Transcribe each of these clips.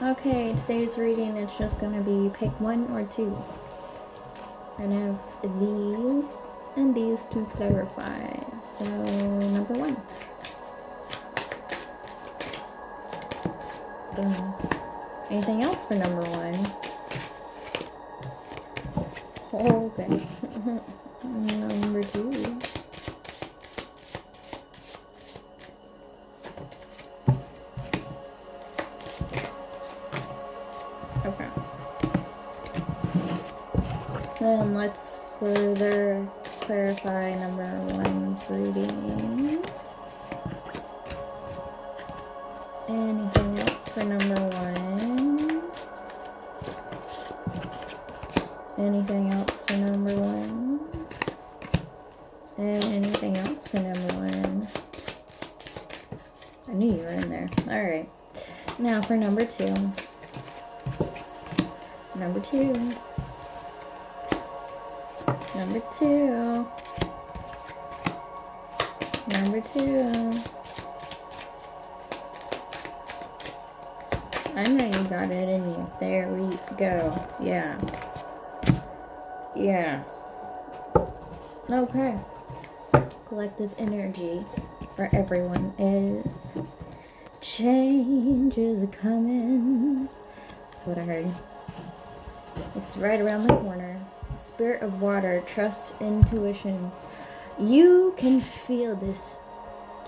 Okay, today's reading is just going to be pick one or two. We're going to have these and these to clarify. So, number one. Boom. Anything else for number one? Okay. Number two. Okay. Then let's further clarify number one's reading. Anything else for number one? Anything else for number one? And anything else for number one? I knew you were in there. Alright. Now for number two. Number two. Number two. Number two. I know you got it in you. There we go. Yeah. Yeah. Okay. Collective energy for everyone is change is coming. That's what I heard. It's right around the corner. Spirit of water, trust, intuition. You can feel this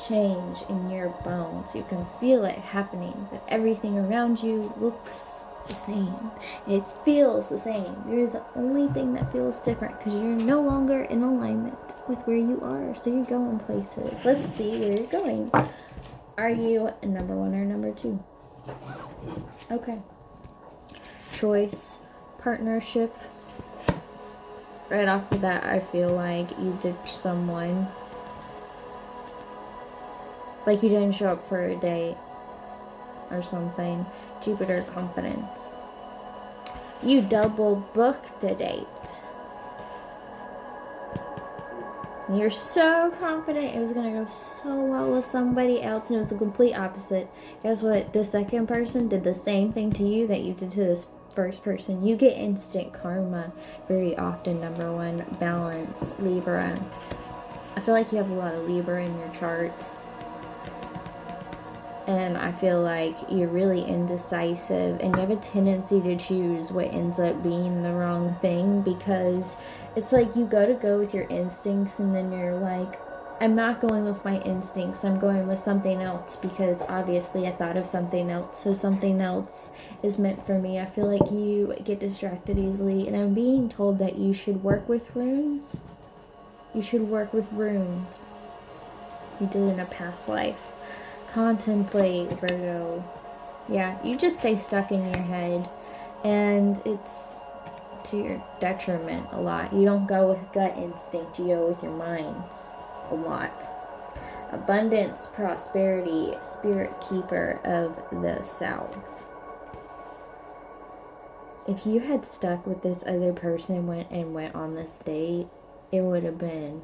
change in your bones. You can feel it happening, but everything around you looks the same. It feels the same. You're the only thing that feels different because you're no longer in alignment with where you are. So you're going places. Let's see where you're going. Are you number one or number two? Okay. Choice, partnership. Right off the bat, I feel like you ditched someone. Like you didn't show up for a date or something. Jupiter confidence. You double booked a date. You're so confident it was going to go so well with somebody else, and it was the complete opposite. Guess what? The second person did the same thing to you that you did to this first person. You get instant karma very often. Number one, balance, Libra. I feel like you have a lot of Libra in your chart. And I feel like you're really indecisive, and you have a tendency to choose what ends up being the wrong thing, because it's like you go with your instincts, and then you're like, I'm not going with my instincts, I'm going with something else, because obviously I thought of something else, so something else is meant for me. I feel like you get distracted easily, and I'm being told that you should work with runes. You should work with runes. You did in a past life. Contemplate, Virgo. Yeah, you just stay stuck in your head, and it's to your detriment a lot. You don't go with gut instinct, you go with your mind a lot. Abundance, prosperity, spirit keeper of the South. If you had stuck with this other person went on this date, it would have been,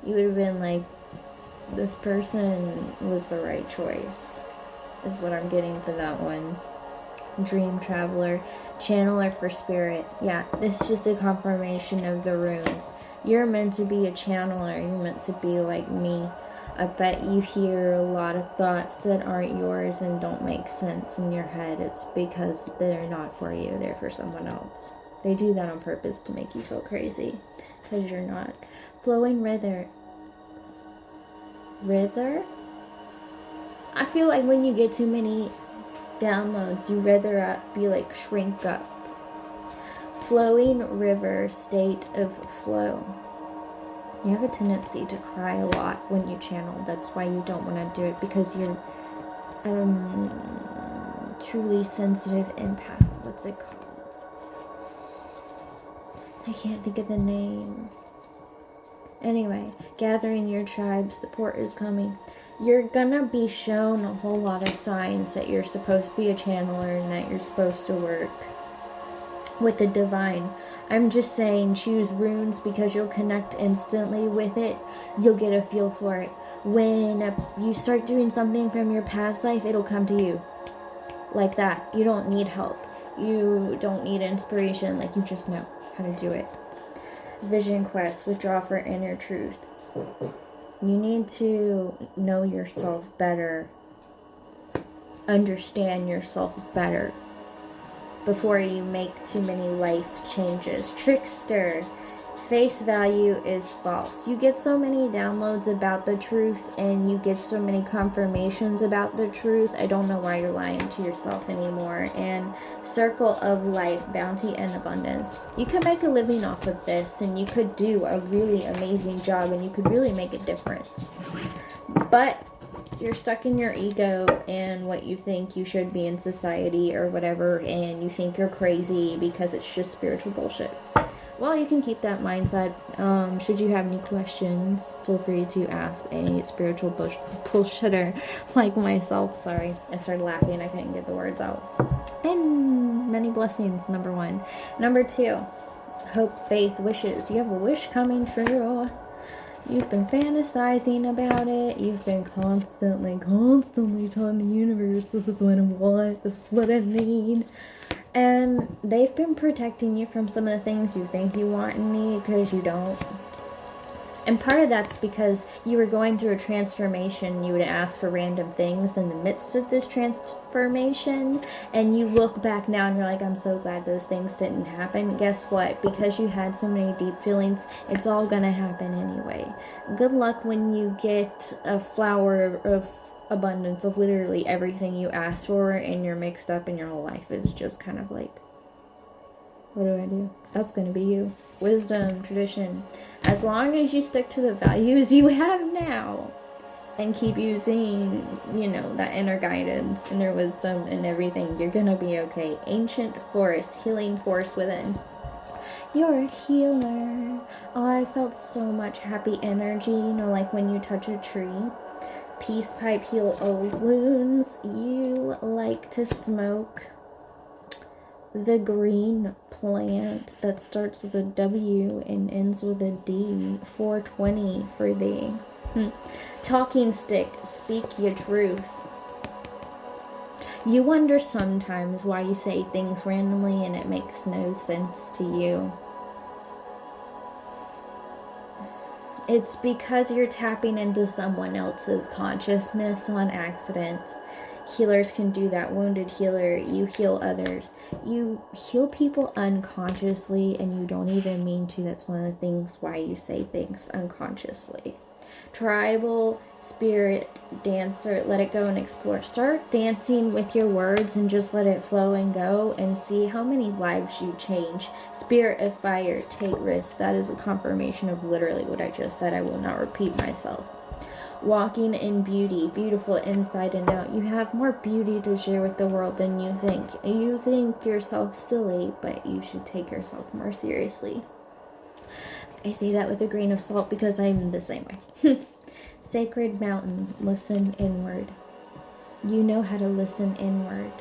you would have been like, this person was the right choice, is what I'm getting for that one. Dream traveler, channeler for spirit. Yeah, this is just a confirmation of the runes. You're meant to be a channeler. You're meant to be like me. I bet you hear a lot of thoughts that aren't yours and don't make sense in your head. It's because they're not for you. They're for someone else. They do that on purpose to make you feel crazy, because you're not. Flowing river. I feel like when you get too many downloads, you rather be like shrink up. Flowing river, state of flow. You have a tendency to cry a lot when you channel. That's why you don't want to do it, because you're truly sensitive empath. What's it called? I can't think of the name. Anyway, gathering your tribe, support is coming. You're gonna be shown a whole lot of signs that you're supposed to be a channeler and that you're supposed to work with the divine. I'm just saying, choose runes because you'll connect instantly with it. You'll get a feel for it. When you start doing something from your past life, it'll come to you. like that. You don't need help. You don't need inspiration. Like, you just know how to do it. Vision quest, withdraw for inner truth. You need to know yourself better, understand yourself better before you make too many life changes. Trickster, face value is false. You get so many downloads about the truth and you get so many confirmations about the truth. I don't know why you're lying to yourself anymore. And circle of life, bounty and abundance. You can make a living off of this and you could do a really amazing job and you could really make a difference. But you're stuck in your ego and what you think you should be in society or whatever, and you think you're crazy because it's just spiritual bullshit. Well, you can keep that mindset. Should you have any questions, feel free to ask a spiritual bullshitter like myself. Sorry, I started laughing. I couldn't get the words out. And many blessings, number 1. Number 2, hope, faith, wishes. You have a wish coming true. You've been fantasizing about it. You've been constantly telling the universe, this is what I want, this is what I need. And they've been protecting you from some of the things you think you want and need because you don't. And part of that's because you were going through a transformation. You would ask for random things in the midst of this transformation. And you look back now and you're like, I'm so glad those things didn't happen. Guess what? Because you had so many deep feelings, it's all going to happen anyway. Good luck when you get a flower of abundance of literally everything you asked for and you're mixed up and your whole life is just kind of like, what do I do? That's going to be you. Wisdom, tradition. As long as you stick to the values you have now and keep using, that inner guidance, inner wisdom and everything, you're going to be okay. Ancient force, healing force within. You're a healer. Oh, I felt so much happy energy, like when you touch a tree. Peace pipe, heal old wounds. You like to smoke the green plant that starts with a W and ends with a D. 420 for thee. Talking stick, speak your truth. You wonder sometimes why you say things randomly and it makes no sense to you. It's because you're tapping into someone else's consciousness on accident. Healers can do that. Wounded healer, you heal others. You heal people unconsciously and you don't even mean to. That's one of the things why you say things unconsciously. Tribal spirit dancer, let it go and explore. Start dancing with your words and just let it flow and go and see how many lives you change. Spirit of fire, take risks. That is a confirmation of literally what I just said. I will not repeat myself. Walking in beauty, beautiful inside and out. You have more beauty to share with the world than you think. You think yourself silly, but you should take yourself more seriously. I say that with a grain of salt because I'm the same way. Sacred mountain, listen inward. You know how to listen inward.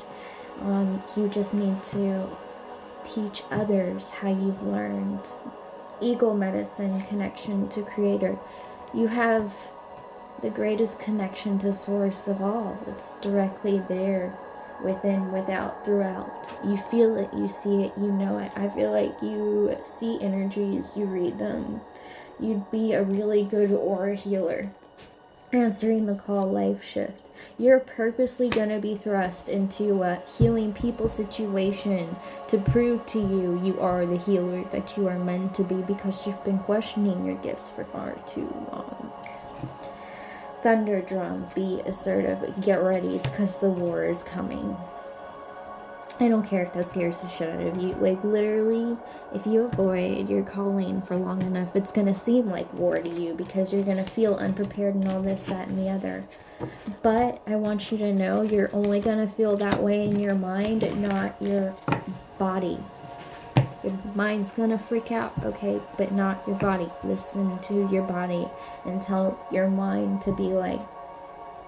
You just need to teach others how you've learned. Eagle medicine, connection to creator. You have the greatest connection to source of all. It's directly there, within, without, throughout. You feel it, you see it, you know it. I feel like you see energies, you read them. You'd be a really good aura healer. Answering the call, life shift. You're purposely going to be thrust into a healing people situation to prove to you you are the healer that you are meant to be because you've been questioning your gifts for far too long. Thunder drum, be assertive, get ready because the war is coming. I don't care if that scares the shit out of you. Like, literally, if you avoid your calling for long enough, it's going to seem like war to you because you're going to feel unprepared and all this, that, and the other. But I want you to know you're only going to feel that way in your mind, not your body. Your mind's going to freak out, okay, but not your body. Listen to your body and tell your mind to be like,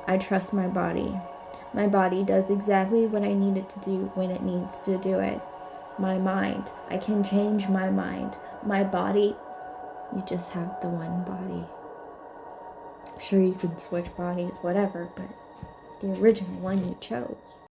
I trust my body. My body does exactly what I need it to do when it needs to do it. My mind, I can change my mind. My body, you just have the one body. Sure, you can switch bodies, whatever, but the original one you chose.